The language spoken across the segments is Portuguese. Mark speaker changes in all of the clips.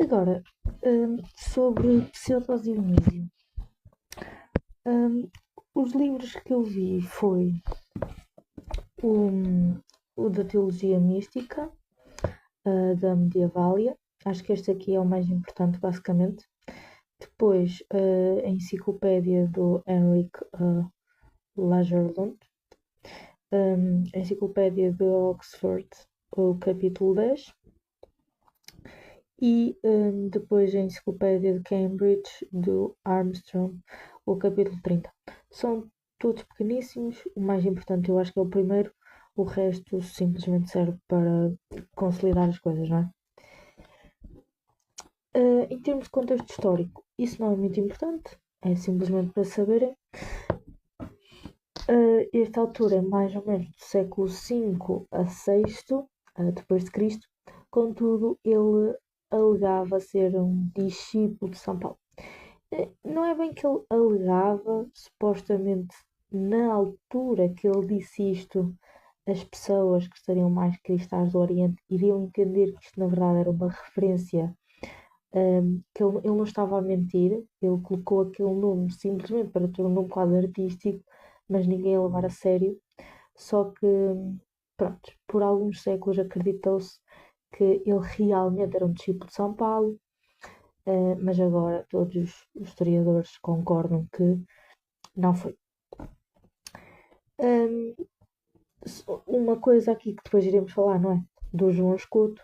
Speaker 1: Agora, sobre Pseudo-Dionísio. Hum, os livros que eu vi foi o, o da Teologia Mística, da Medievalia. Acho que este aqui é o mais importante, basicamente. Depois, a enciclopédia do Henrik Lagerlund, a enciclopédia de Oxford, o capítulo 10, e depois a enciclopédia de Cambridge, do Armstrong, o capítulo 30. São todos pequeníssimos, o mais importante eu acho que é o primeiro, o resto simplesmente serve para consolidar as coisas, não é? Em termos de contexto histórico, isso não é muito importante, é simplesmente para saberem. Esta altura é mais ou menos do século V a VI depois de Cristo, contudo ele alegava ser um discípulo de São Paulo. Não é bem que ele alegava, supostamente na altura que ele disse isto, as pessoas que estariam mais cristãs do Oriente iriam entender que isto na verdade era uma referência, que ele não estava a mentir, ele colocou aquele nome simplesmente para ter um nome quase artístico, mas ninguém a levar a sério. Só que, pronto, por alguns séculos acreditou-se que ele realmente era um discípulo de São Paulo, mas agora todos os historiadores concordam que não foi. Hum, uma coisa aqui que depois iremos falar, não é? Do João Escoto.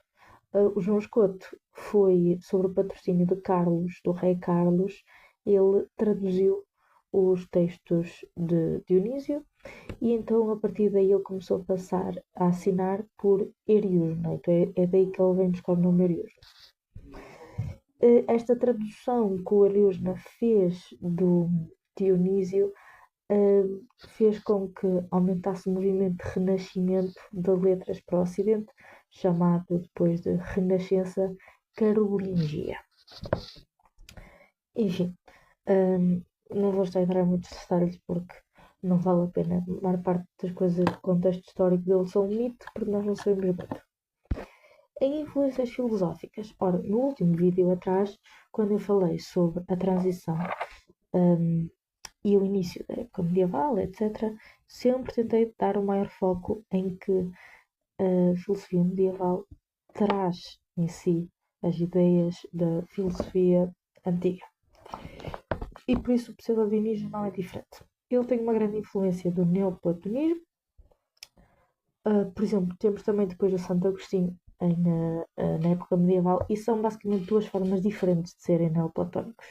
Speaker 1: O João Escoto foi sobre o patrocínio de Carlos, do rei Carlos. Ele traduziu os textos de Dionísio e então a partir daí ele começou a passar a assinar por Eriusna. Então é daí que ele vem buscar o nome Eriusna. Esta tradução que o Eriusna fez do Dionísio fez com que aumentasse o movimento de renascimento de letras para o Ocidente, chamado depois de Renascença Carolíngia. Enfim, não vou estar a entrar em muitos detalhes porque não vale a pena. A maior parte das coisas do contexto histórico dele são um mito porque nós não sabemos muito. Em influências filosóficas. Ora, no último vídeo atrás, quando eu falei sobre a transição e o início da época medieval, etc., sempre tentei dar o maior foco em que a filosofia medieval traz em si as ideias da filosofia antiga. E por isso o pseudodianismo não é diferente. Ele tem uma grande influência do neoplatonismo. Por exemplo, temos também depois o Santo Agostinho na época medieval, e são basicamente duas formas diferentes de serem neoplatónicos.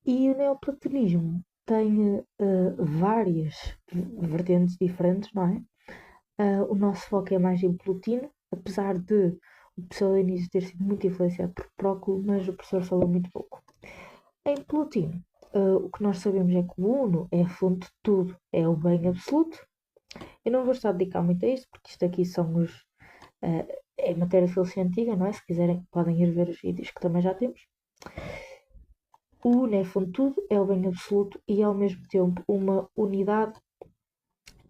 Speaker 1: E o neoplatonismo tem várias vertentes diferentes, não é? O nosso foco é mais em Plotino, apesar de o pseudodianismo ter sido muito influenciado por Próculo, mas o professor falou muito pouco. Em Plotino, o que nós sabemos é que o Uno é a fonte de tudo, é o bem absoluto. Eu não vou estar a dedicar muito a isto, porque isto aqui são é matéria de filosofia antiga, não é? Se quiserem, podem ir ver os vídeos que também já temos. O Uno é a fonte de tudo, é o bem absoluto e ao mesmo tempo uma unidade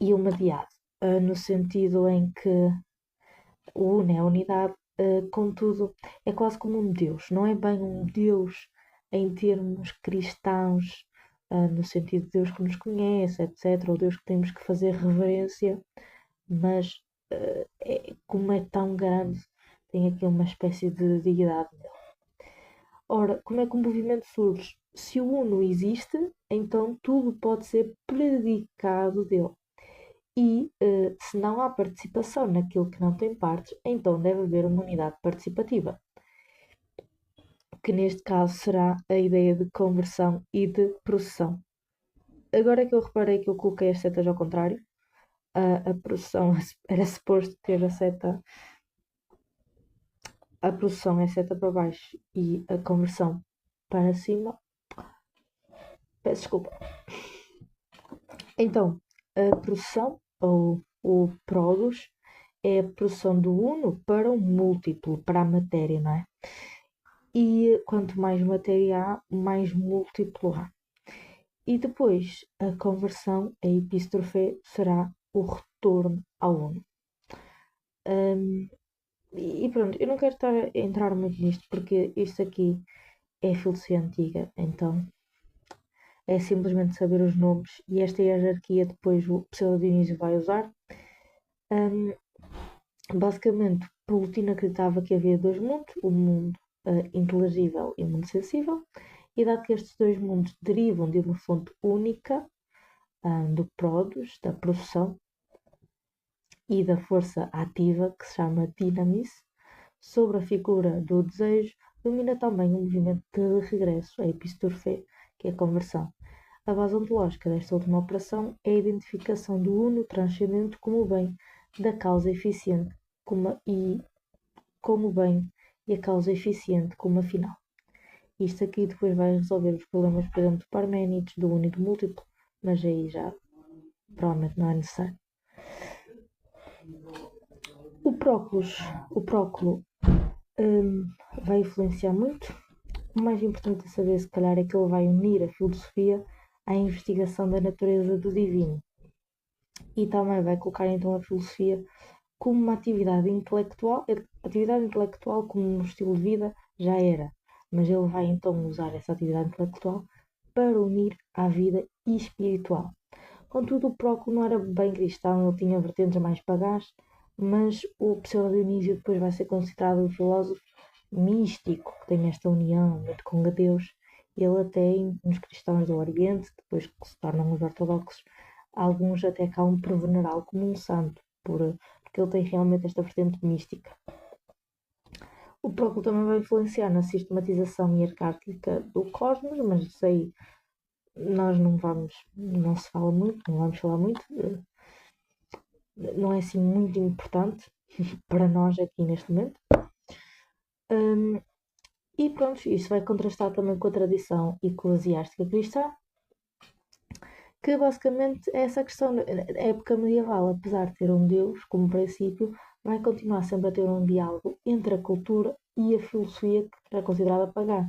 Speaker 1: e uma diade, no sentido em que o Uno é a unidade, contudo, é quase como um Deus, não é bem um Deus em termos cristãos, no sentido de Deus que nos conhece, etc., ou Deus que temos que fazer reverência, mas como é tão grande, tem aqui uma espécie de deidade nele. Ora, como é que o movimento surge? Se o Uno existe, então tudo pode ser predicado dele. E se não há participação naquilo que não tem partes, então deve haver uma unidade participativa, que neste caso será a ideia de conversão e de processão. Agora é que eu reparei que eu coloquei as setas ao contrário, a processão era suposto ter a seta. A processão é seta para baixo e a conversão para cima. Peço desculpa. Então, a processão, ou o produs, é a processão do uno para um múltiplo, para a matéria, não é? E quanto mais matéria há, mais múltiplo há. E depois, a conversão, a epístrofe, será o retorno ao uno. E pronto, eu não quero estar a entrar muito nisto porque isto aqui é filosofia antiga, então é simplesmente saber os nomes e esta hierarquia depois o Pseudo-Dionísio vai usar. Hum, Basicamente, Plotino acreditava que havia dois mundos, o mundo inteligível e o mundo sensível, e dado que estes dois mundos derivam de uma fonte única, do Prodos, da produção e da força ativa, que se chama Dinamis, sobre a figura do desejo, domina também o movimento de regresso, a epistorfe, que é a conversão. A base ontológica desta última operação é a identificação do uno transcendente como o bem da causa eficiente como bem e a causa eficiente como a final. Isto aqui depois vai resolver os problemas, por exemplo, do Parménides, do único múltiplo, mas aí já provavelmente não é necessário. O próculo vai influenciar muito. O mais importante a saber, se calhar, é que ele vai unir a filosofia à investigação da natureza do divino e também vai colocar então a filosofia como uma atividade intelectual como um estilo de vida já era, mas ele vai então usar essa atividade intelectual para unir à vida espiritual. Contudo, o Próculo não era bem cristão, ele tinha vertentes mais pagãs, mas o Pseudo-Dionísio depois vai ser considerado um filósofo místico, que tem esta união muito com Deus. Ele até, nos cristãos do Oriente, depois que se tornam os ortodoxos, alguns até acabam por venerá-lo como um santo, porque ele tem realmente esta vertente mística. O Próculo também vai influenciar na sistematização hierárquica do cosmos, mas isso aí nós não se fala muito, não vamos falar muito, não é assim muito importante para nós aqui neste momento. E pronto, isso vai contrastar também com a tradição eclesiástica cristã, que basicamente é essa questão. Na época medieval, apesar de ter um Deus como princípio, vai continuar sempre a ter um diálogo entre a cultura e a filosofia que é considerada pagã.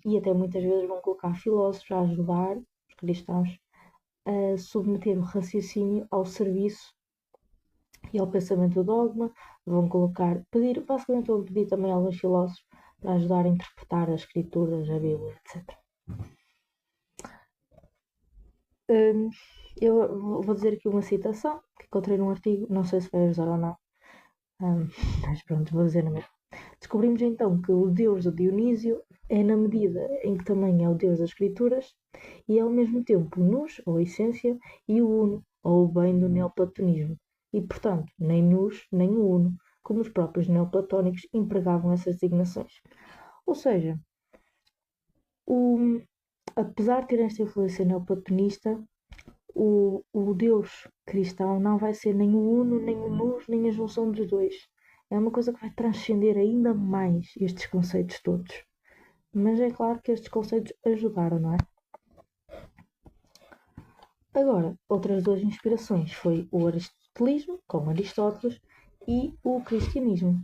Speaker 1: E até muitas vezes vão colocar filósofos a ajudar os cristãos a submeter o raciocínio ao serviço e ao pensamento do dogma, basicamente vão pedir também a alguns filósofos para ajudar a interpretar as escrituras, a Bíblia, etc. Eu vou dizer aqui uma citação que encontrei num artigo, não sei se vai ajudar ou não, mas pronto, vou dizer na mesma. Descobrimos então que o deus do Dionísio é na medida em que também é o deus das escrituras e é ao mesmo tempo nus, ou a essência, e o uno, ou o bem do neoplatonismo. E portanto, nem nus, nem o uno, como os próprios neoplatónicos empregavam essas designações. Ou seja, apesar de ter esta influência neoplatonista, o Deus cristão não vai ser nem o uno, nem o nus, nem a junção dos dois. É uma coisa que vai transcender ainda mais estes conceitos todos. Mas é claro que estes conceitos ajudaram, não é? Agora, outras duas inspirações foi o aristotelismo, com Aristóteles, e o cristianismo.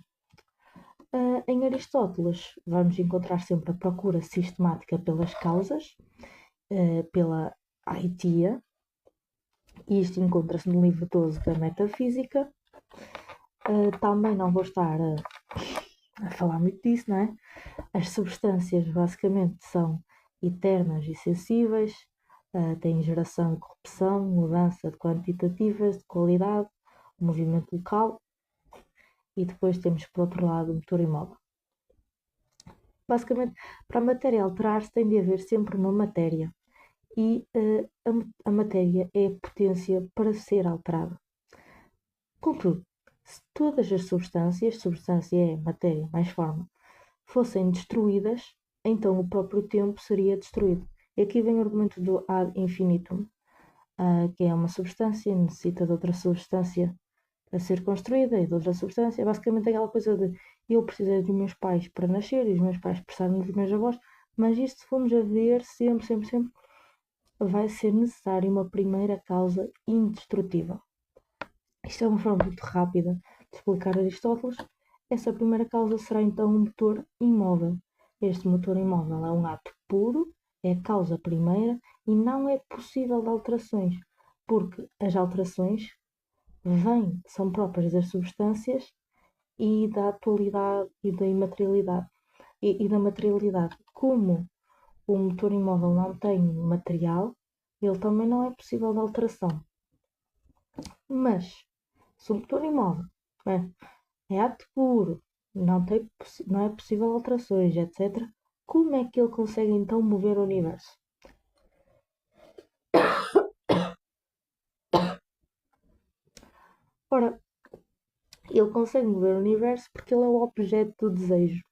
Speaker 1: Em Aristóteles, vamos encontrar sempre a procura sistemática pelas causas, pela aitia, e isto encontra-se no livro 12 da Metafísica. Também não vou estar a falar muito disso, não é? As substâncias basicamente são eternas e sensíveis, têm geração e corrupção, mudança de quantitativas, de qualidade, movimento local, e depois temos por outro lado o motor imóvel. Basicamente, para a matéria alterar-se tem de haver sempre uma matéria, e a matéria é a potência para ser alterada. Contudo, se todas as substâncias, substância é matéria mais forma, fossem destruídas, então o próprio tempo seria destruído. E aqui vem o argumento do ad infinitum, que é uma substância, necessita de outra substância para ser construída e de outra substância. Basicamente aquela coisa de eu precisei dos meus pais para nascer e os meus pais precisaram dos meus avós, mas isto, se formos a ver, sempre, vai ser necessário uma primeira causa indestrutível. Isto é uma forma muito rápida de explicar Aristóteles. Essa primeira causa será então um motor imóvel. Este motor imóvel é um ato puro, é a causa primeira e não é possível de alterações, porque as alterações são próprias das substâncias e da atualidade e da imaterialidade e da materialidade. Como o motor imóvel não tem material, ele também não é possível de alteração. Mas, se o motor imóvel é ato puro, não é possível alterações, etc., como é que ele consegue então mover o universo? Ora, ele consegue mover o universo porque ele é o objeto do desejo.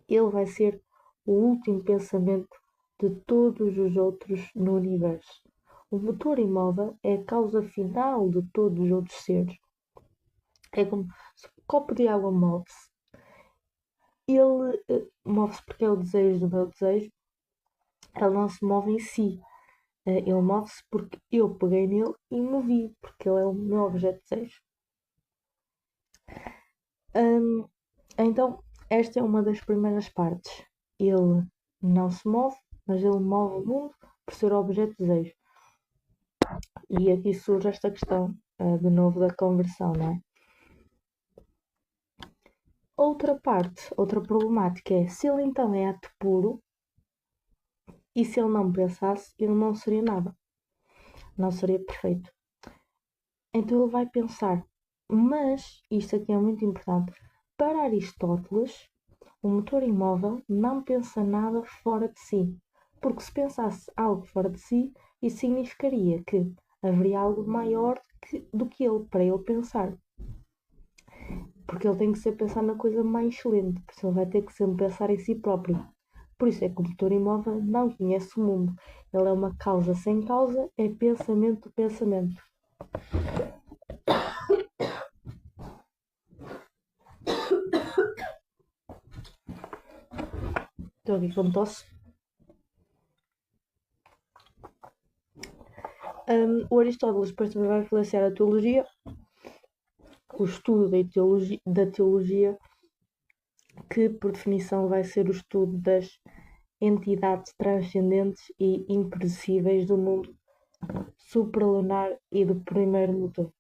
Speaker 1: Ele vai ser o último pensamento de todos os outros no universo. O motor imóvel é a causa final de todos os outros seres. É como se um copo de água move-se. Ele move-se porque é o desejo do meu desejo. Ele não se move em si. Ele move-se porque eu peguei nele e movi, porque ele é o meu objeto de desejo. Hum, então, esta é uma das primeiras partes. Ele não se move, mas ele move o mundo por ser o objeto de desejo. E aqui surge esta questão, de novo, da conversão, não é? Outra parte, outra problemática é, se ele então é ato puro, e se ele não pensasse, ele não seria nada. Não seria perfeito. Então ele vai pensar. Mas, isto aqui é muito importante, para Aristóteles, o motor imóvel não pensa nada fora de si. Porque se pensasse algo fora de si, isso significaria que haveria algo maior do que ele, para ele pensar. Porque ele tem que sempre pensar na coisa mais excelente, por isso ele vai ter que sempre pensar em si próprio. Por isso é que o motor imóvel não conhece o mundo. Ele é uma causa sem causa, é pensamento do pensamento. Estou aqui com tosse. O Aristóteles depois também vai influenciar a teologia, o estudo da teologia, que por definição vai ser o estudo das entidades transcendentes e imperecíveis do mundo supralunar e do primeiro motor.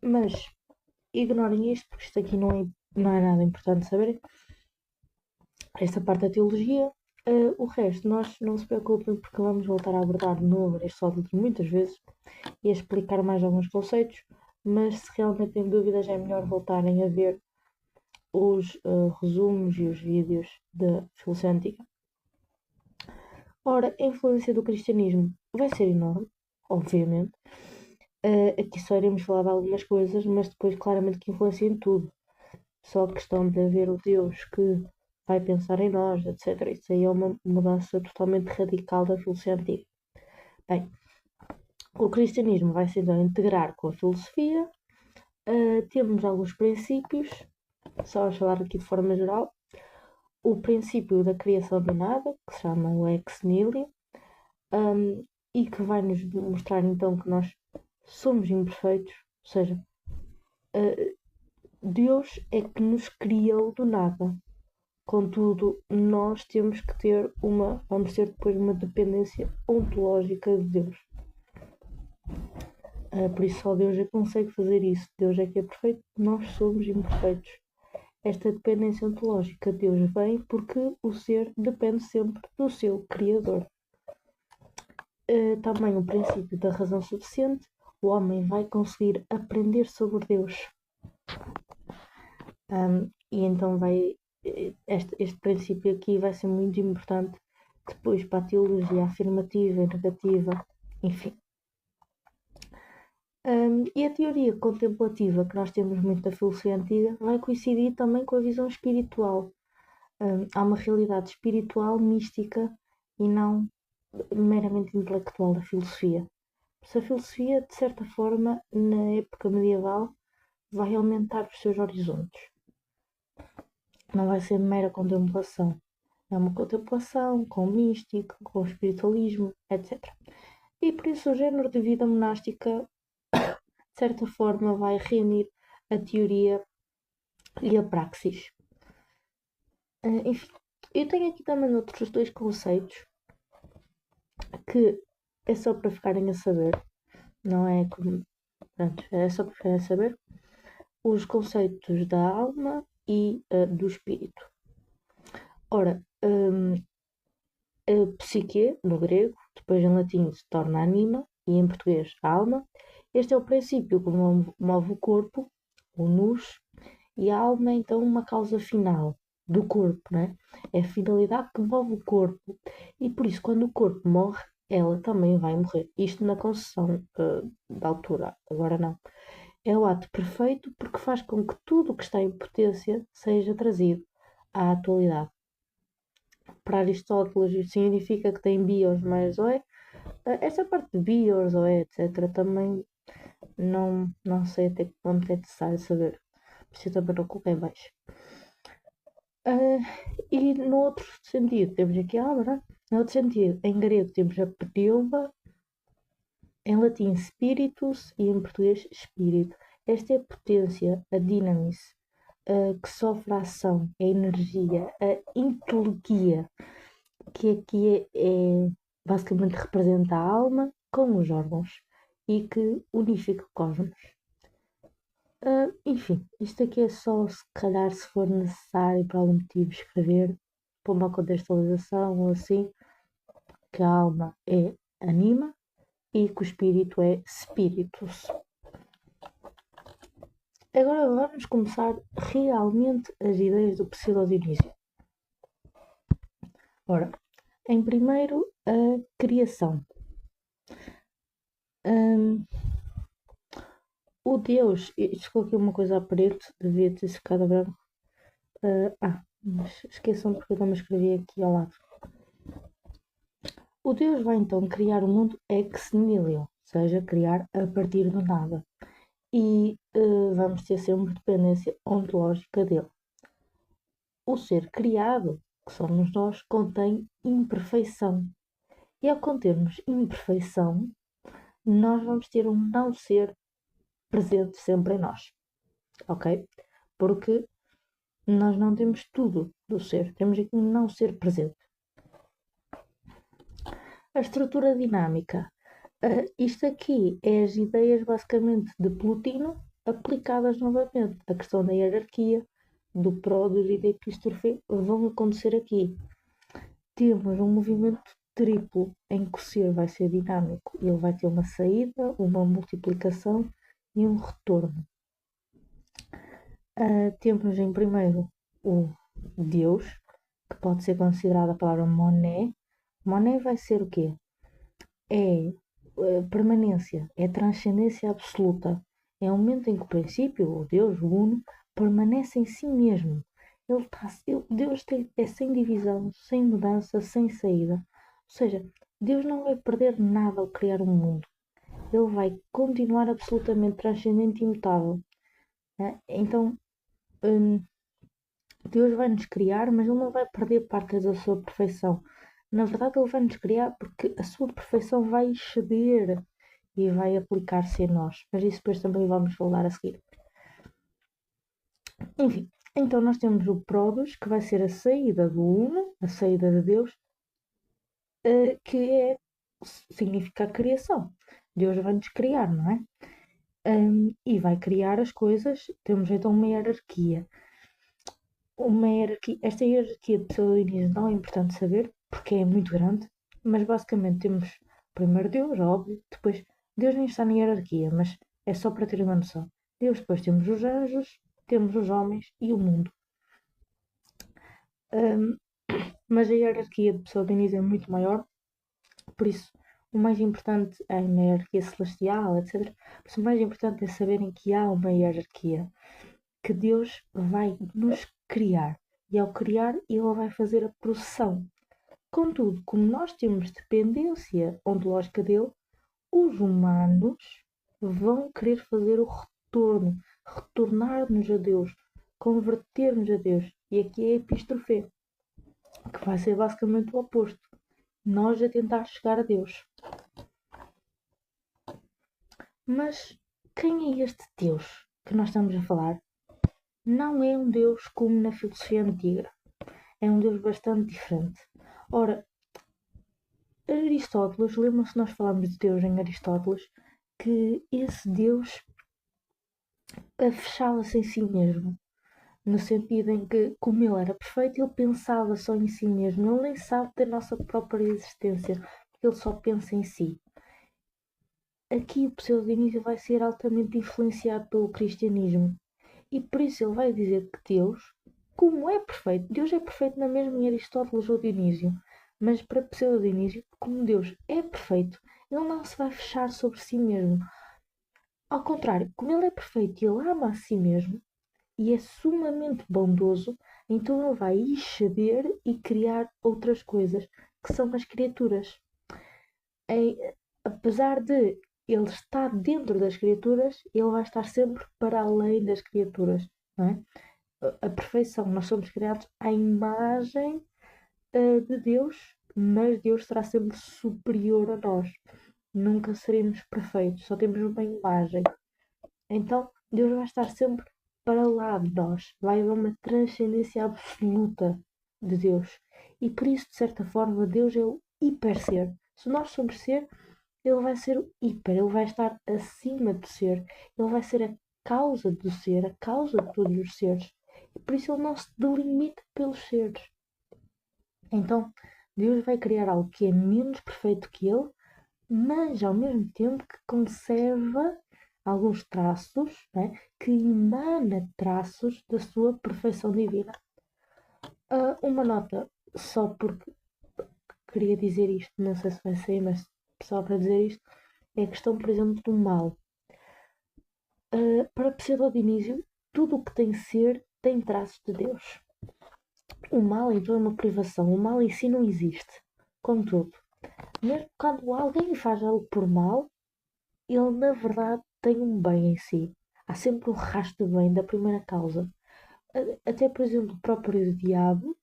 Speaker 1: Mas ignorem isto, porque isto aqui não é nada importante saber. Esta parte da teologia. O resto, nós não se preocupem, porque vamos voltar a abordar no Aristóteles muitas vezes e a explicar mais alguns conceitos, mas se realmente têm dúvidas, é melhor voltarem a ver os resumos e os vídeos da filosofia antiga. Ora, a influência do cristianismo vai ser enorme, obviamente. Aqui só iremos falar de algumas coisas, mas depois claramente que influencia em tudo. Só a questão de haver o Deus que vai pensar em nós, etc. Isso aí é uma mudança totalmente radical da filosofia antiga. Bem, o cristianismo vai se então integrar com a filosofia. Temos alguns princípios, só a falar aqui de forma geral. O princípio da criação do nada, que se chama o ex nihilo, e que vai nos mostrar então que nós somos imperfeitos, ou seja, Deus é que nos criou do nada. Contudo, nós temos que vamos ter depois uma dependência ontológica de Deus. Por isso só Deus é que consegue fazer isso. Deus é que é perfeito, nós somos imperfeitos. Esta dependência ontológica de Deus vem porque o ser depende sempre do seu Criador. Também o princípio da razão suficiente, o homem vai conseguir aprender sobre Deus. E então este princípio aqui vai ser muito importante depois para a teologia afirmativa e negativa, enfim. E a teoria contemplativa que nós temos muito da filosofia antiga vai coincidir também com a visão espiritual. Há uma realidade espiritual, mística e não meramente intelectual da filosofia. Se a filosofia, de certa forma, na época medieval, vai aumentar os seus horizontes. Não vai ser mera contemplação. É uma contemplação com místico, com espiritualismo, etc. E por isso o género de vida monástica, de certa forma, vai reunir a teoria e a praxis. Enfim, eu tenho aqui também outros dois conceitos que é só para ficarem a saber, não é como Pronto, é só que querem saber os conceitos da alma e do espírito. Ora, a psique, no grego, depois em latim se torna anima e em português alma. Este é o princípio que move o corpo, o nous, e a alma é então uma causa final do corpo, né? É a finalidade que move o corpo. E por isso, quando o corpo morre, ela também vai morrer. Isto na concepção da altura, agora não. É o ato perfeito porque faz com que tudo o que está em potência seja trazido à atualidade. Para Aristóteles, isto significa que tem bios mais oé. Essa parte de bios, oé, etc., também não sei até que ponto é necessário saber. Por isso eu também não coloquei mais. E no outro sentido, temos aqui a abra. No outro sentido, em grego temos a pneuma, em latim spiritus e em português espírito. Esta é a potência, a dinamis, que sofre a ação, a energia, a intelequia, que aqui basicamente representa a alma com os órgãos e que unifica o cosmos. Enfim, isto aqui é só se calhar se for necessário para algum motivo escrever, para uma contextualização ou assim, que a alma é anima e que o espírito é spiritus. Agora vamos começar realmente as ideias do Pseudo-Dionísio. Ora, em primeiro, a criação. O Deus, isto coloquei uma coisa a preto, devia ter ficado a branco. Mas esqueçam porque eu também escrevi aqui ao lado. O Deus vai então criar o mundo ex nihilo, ou seja, criar a partir do nada. E vamos ter sempre dependência ontológica dele. O ser criado, que somos nós, contém imperfeição. E ao contermos imperfeição, nós vamos ter um não ser presente sempre em nós. Ok? Porque nós não temos tudo do ser, temos aqui um não ser presente. A estrutura dinâmica. Isto aqui é as ideias basicamente de Plotino aplicadas novamente. A questão da hierarquia, do Pródios e da Epístrofe vão acontecer aqui. Temos um movimento triplo em que o ser vai ser dinâmico. Ele vai ter uma saída, uma multiplicação e um retorno. Temos em primeiro o Deus, que pode ser considerado a palavra moné. Moné vai ser o quê? É permanência, é transcendência absoluta. É o momento em que o princípio, o Deus, o Uno, permanece em si mesmo. Deus é sem divisão, sem mudança, sem saída. Ou seja, Deus não vai perder nada ao criar um mundo. Ele vai continuar absolutamente transcendente e imutável. Então, Deus vai nos criar, mas Ele não vai perder partes da sua perfeição. Na verdade, Ele vai nos criar porque a sua perfeição vai exceder e vai aplicar-se em nós. Mas isso depois também vamos falar a seguir. Enfim, então nós temos o Pródios, que vai ser a saída do Uno, a saída de Deus, que significa a criação. Deus vai nos criar, não é? E vai criar as coisas. Temos então uma hierarquia. Esta hierarquia de pseudonias não é importante saber, porque é muito grande, mas basicamente temos primeiro Deus, óbvio, depois Deus nem está na hierarquia, mas é só para ter uma noção. Depois temos os anjos, temos os homens e o mundo. Mas a hierarquia de pseudonias é muito maior, por isso o mais importante é na hierarquia celestial, etc. Por isso o mais importante é saberem que há uma hierarquia, que Deus vai nos criar. E ao criar, Ele vai fazer a processão. Contudo, como nós temos dependência ontológica dele, os humanos vão querer fazer o retorno, retornar-nos a Deus, converter-nos a Deus. E aqui é a epístrofe, que vai ser basicamente o oposto. Nós a tentar chegar a Deus. Mas quem é este Deus que nós estamos a falar? Não é um Deus como na filosofia antiga. É um Deus bastante diferente. Ora, Aristóteles, lembram-se nós falámos de Deus em Aristóteles, que esse Deus fechava-se em si mesmo, no sentido em que, como ele era perfeito, ele pensava só em si mesmo, ele nem sabe da nossa própria existência, porque ele só pensa em si. Aqui o pseudo-Dionísio vai ser altamente influenciado pelo cristianismo, e por isso ele vai dizer que Deus, como é perfeito, Deus é perfeito na mesma em Aristóteles ou Dionísio, mas para pseudo-Dionísio, como Deus é perfeito, ele não se vai fechar sobre si mesmo. Ao contrário, como ele é perfeito e ele ama a si mesmo, e é sumamente bondoso, então ele vai exceder e criar outras coisas, que são as criaturas. Apesar de ele estar dentro das criaturas, ele vai estar sempre para além das criaturas, não é? A perfeição, nós somos criados à imagem de Deus, mas Deus será sempre superior a nós. Nunca seremos perfeitos, só temos uma imagem. Então, Deus vai estar sempre para lá de nós. Vai haver uma transcendência absoluta de Deus. E por isso, de certa forma, Deus é o hiper ser. Se nós somos ser, ele vai ser o hiper, ele vai estar acima do ser. Ele vai ser a causa do ser, a causa de todos os seres. E por isso ele não se delimita pelos seres. Então, Deus vai criar algo que é menos perfeito que ele, mas ao mesmo tempo que conserva alguns traços, né, que emana traços da sua perfeição divina. Uma nota, só porque queria dizer isto, não sei se vai sair, mas só para dizer isto, é a questão, por exemplo, do mal. Para Pseudo-Dionísio, tudo o que tem ser tem traços de Deus. O mal então é uma privação, o mal em si não existe. Contudo, mesmo quando alguém faz algo por mal, ele na verdade tem um bem em si. Há sempre um rastro de bem da primeira causa. Até, por exemplo, o próprio diabo,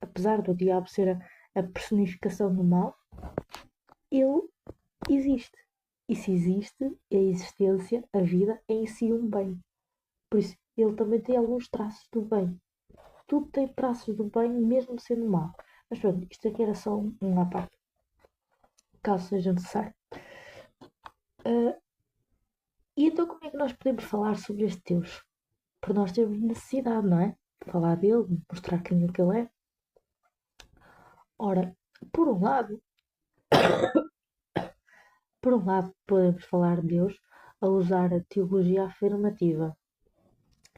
Speaker 1: apesar do diabo ser a personificação do mal, ele existe. E se existe, a existência, a vida, é em si um bem. Por isso, ele também tem alguns traços do bem. Tudo tem traços do bem, mesmo sendo mau. Mas pronto, isto aqui era só uma parte, caso seja necessário. E então como é que nós podemos falar sobre este Deus? Porque nós temos necessidade, não é? De falar dele, de mostrar quem é que ele é. Ora, por um lado, podemos falar de Deus a usar a teologia afirmativa,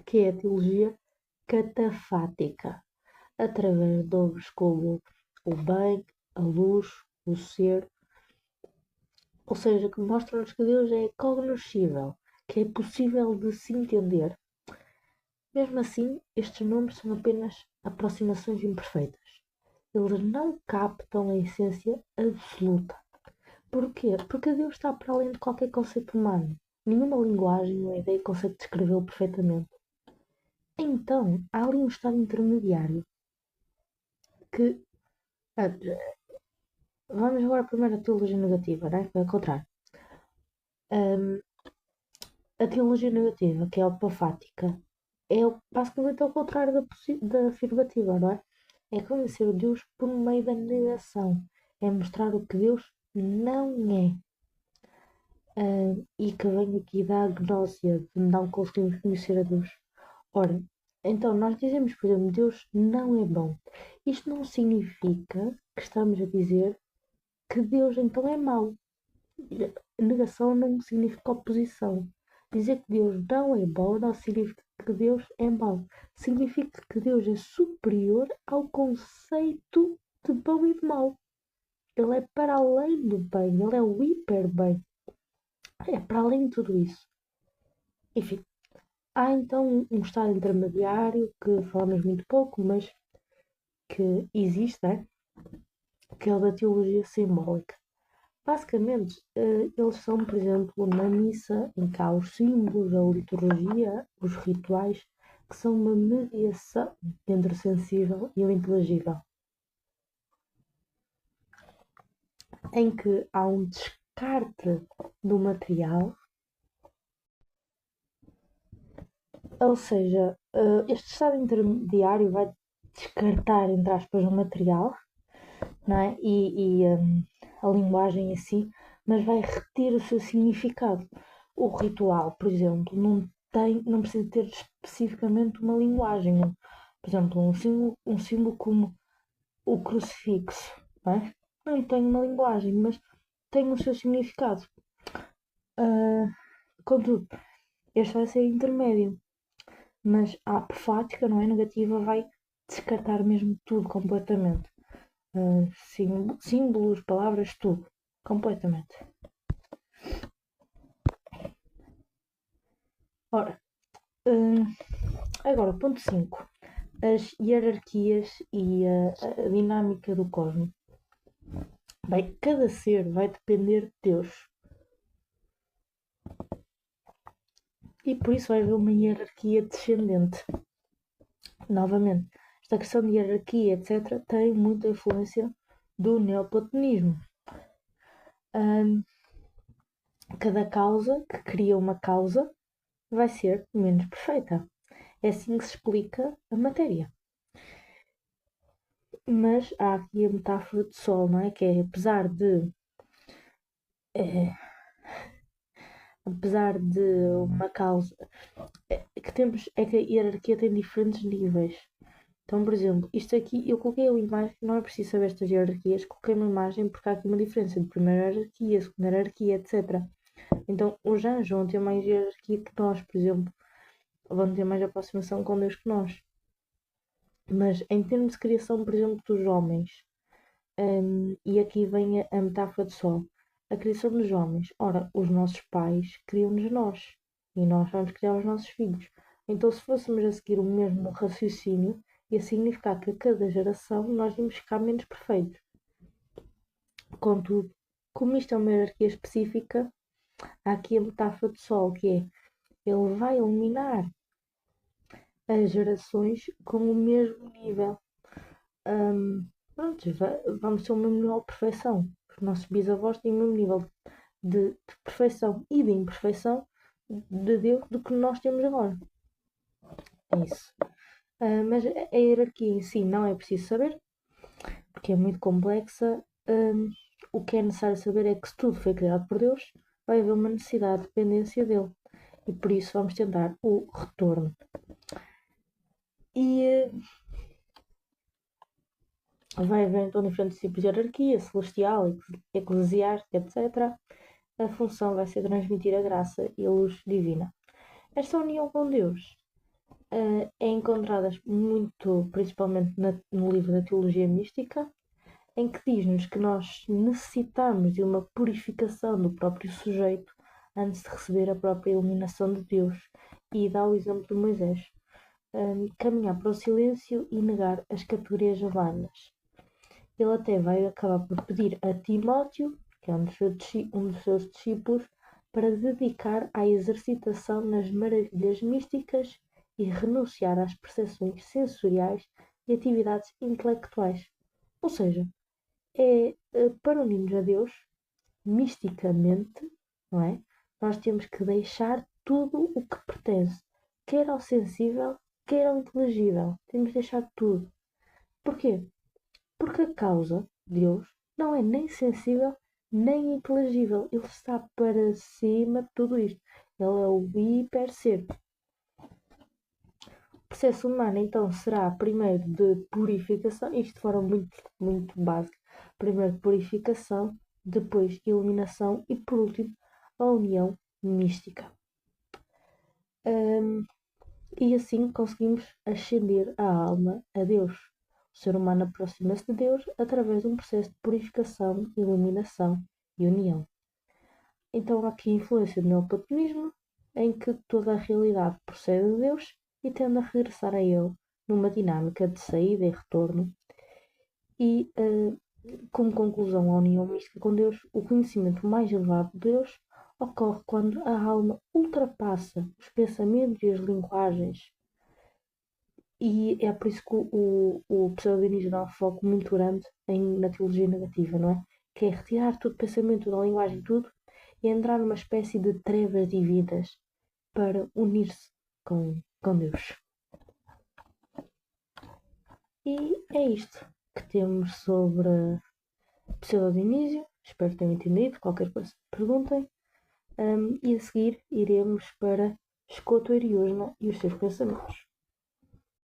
Speaker 1: que é a teologia catafática, através de obras como o bem, a luz, o ser, ou seja, que mostram-nos que Deus é cognoscível, que é possível de se entender. Mesmo assim, estes nomes são apenas aproximações imperfeitas. Eles não captam a essência absoluta. Porquê? Porque Deus está para além de qualquer conceito humano. Nenhuma linguagem ou ideia consegue descrevê-lo perfeitamente. Então, há ali um estado intermediário que. ah, Vamos agora primeiro à teologia negativa, né? Ao contrário. Ahm, a teologia negativa, que é a apofática, é basicamente ao contrário da afirmativa, não é? É conhecer o Deus por meio da negação. É mostrar o que Deus não é. E que vem aqui da agnósia, de não conseguirmos conhecer a Deus. Ora, então nós dizemos, por exemplo, Deus não é bom. Isto não significa que estamos a dizer que Deus então é mau. Negação não significa oposição. Dizer que Deus não é bom não significa que Deus é mau. Significa que Deus é superior ao conceito de bom e de mau. Ele é para além do bem, ele é o hiper bem. É para além de tudo isso. Enfim, há então um estado intermediário que falamos muito pouco, mas que existe, né? Que é o da teologia simbólica. Basicamente, eles são, por exemplo, na missa, em que há os símbolos, a liturgia, os rituais, que são uma mediação entre o sensível e o inteligível, em que há um descarte do material, ou seja, este estado intermediário vai descartar, entre aspas, o material, não é? A linguagem em si, mas vai reter o seu significado. O ritual, por exemplo, não não precisa ter especificamente uma linguagem. Por exemplo, um símbolo como o crucifixo, não é? Não tem uma linguagem, mas tem o seu significado. Contudo, este vai ser intermédio, mas a apofática, não é? Negativa, vai descartar mesmo tudo completamente. Símbolos, palavras, tudo. Completamente. Ora, agora, ponto 5. As hierarquias e a dinâmica do cosmos. Bem, cada ser vai depender de Deus. E por isso vai haver uma hierarquia descendente. Novamente, esta questão de hierarquia, etc., tem muita influência do neoplatonismo. Cada causa que cria uma causa vai ser menos perfeita. É assim que se explica a matéria. Mas há aqui a metáfora do sol, não é? Que é, apesar de uma causa, é que a hierarquia tem diferentes níveis. Então, por exemplo, isto aqui, eu coloquei uma imagem, não é preciso saber estas hierarquias, coloquei uma imagem porque há aqui uma diferença entre primeira hierarquia, segunda hierarquia, etc. Então, os anjos vão ter mais hierarquia que nós, por exemplo, vão ter mais aproximação com Deus que nós. Mas em termos de criação, por exemplo, dos homens, e aqui vem a metáfora do sol, a criação dos homens. Ora, os nossos pais criam-nos a nós e nós vamos criar os nossos filhos. Então, se fôssemos a seguir o mesmo raciocínio, ia significar que a cada geração nós íamos ficar menos perfeitos. Contudo, como isto é uma hierarquia específica, há aqui a metáfora do sol, que é ele vai eliminar as gerações com o mesmo nível. Pronto, vamos ter o mesmo nível de perfeição. Os nossos bisavós têm o mesmo nível de perfeição e de imperfeição de Deus do que nós temos agora. É isso. Mas a hierarquia em si não é preciso saber, porque é muito complexa. O que é necessário saber é que se tudo foi criado por Deus, vai haver uma necessidade de dependência dele. E por isso vamos tentar o retorno. E vai haver então diferentes tipos de hierarquia, celestial, eclesiástica, etc. A função vai ser transmitir a graça e a luz divina. Esta união com Deus é encontrada muito, principalmente no livro da Teologia Mística, em que diz-nos que nós necessitamos de uma purificação do próprio sujeito antes de receber a própria iluminação de Deus. E dá o exemplo de Moisés. Caminhar para o silêncio e negar as categorias humanas. Ele até vai acabar por pedir a Timóteo, que é um dos seus discípulos, para dedicar à exercitação nas maravilhas místicas e renunciar às percepções sensoriais e atividades intelectuais. Ou seja, para unir-nos a Deus, misticamente, não é? Nós temos que deixar tudo o que pertence, quer ao sensível, quer ao inteligível. Temos de deixar tudo. Porquê? Porque a causa, Deus, não é nem sensível nem inteligível. Ele está para cima de tudo isto. Ele é o hiper-ser. O processo humano, então, será primeiro de purificação, isto de forma muito, muito básica. Primeiro de purificação, depois iluminação e, por último, a união mística. E assim conseguimos ascender a alma a Deus. O ser humano aproxima-se de Deus através de um processo de purificação, iluminação e união. Então há aqui a influência do neoplatonismo, em que toda a realidade procede de Deus e tende a regressar a Ele numa dinâmica de saída e retorno. E, como conclusão à união mística com Deus, o conhecimento mais elevado de Deus ocorre quando a alma ultrapassa os pensamentos e as linguagens. E é por isso que o pseudo-Dionísio dá um foco muito grande na teologia negativa, não é? Que é retirar todo o pensamento da linguagem, tudo, e entrar numa espécie de trevas divinas para unir-se com Deus. E é isto que temos sobre pseudo-Dionísio. Espero que tenham entendido. Qualquer coisa, perguntem. E a seguir iremos para Escuta o Eriosma e os seus pensamentos.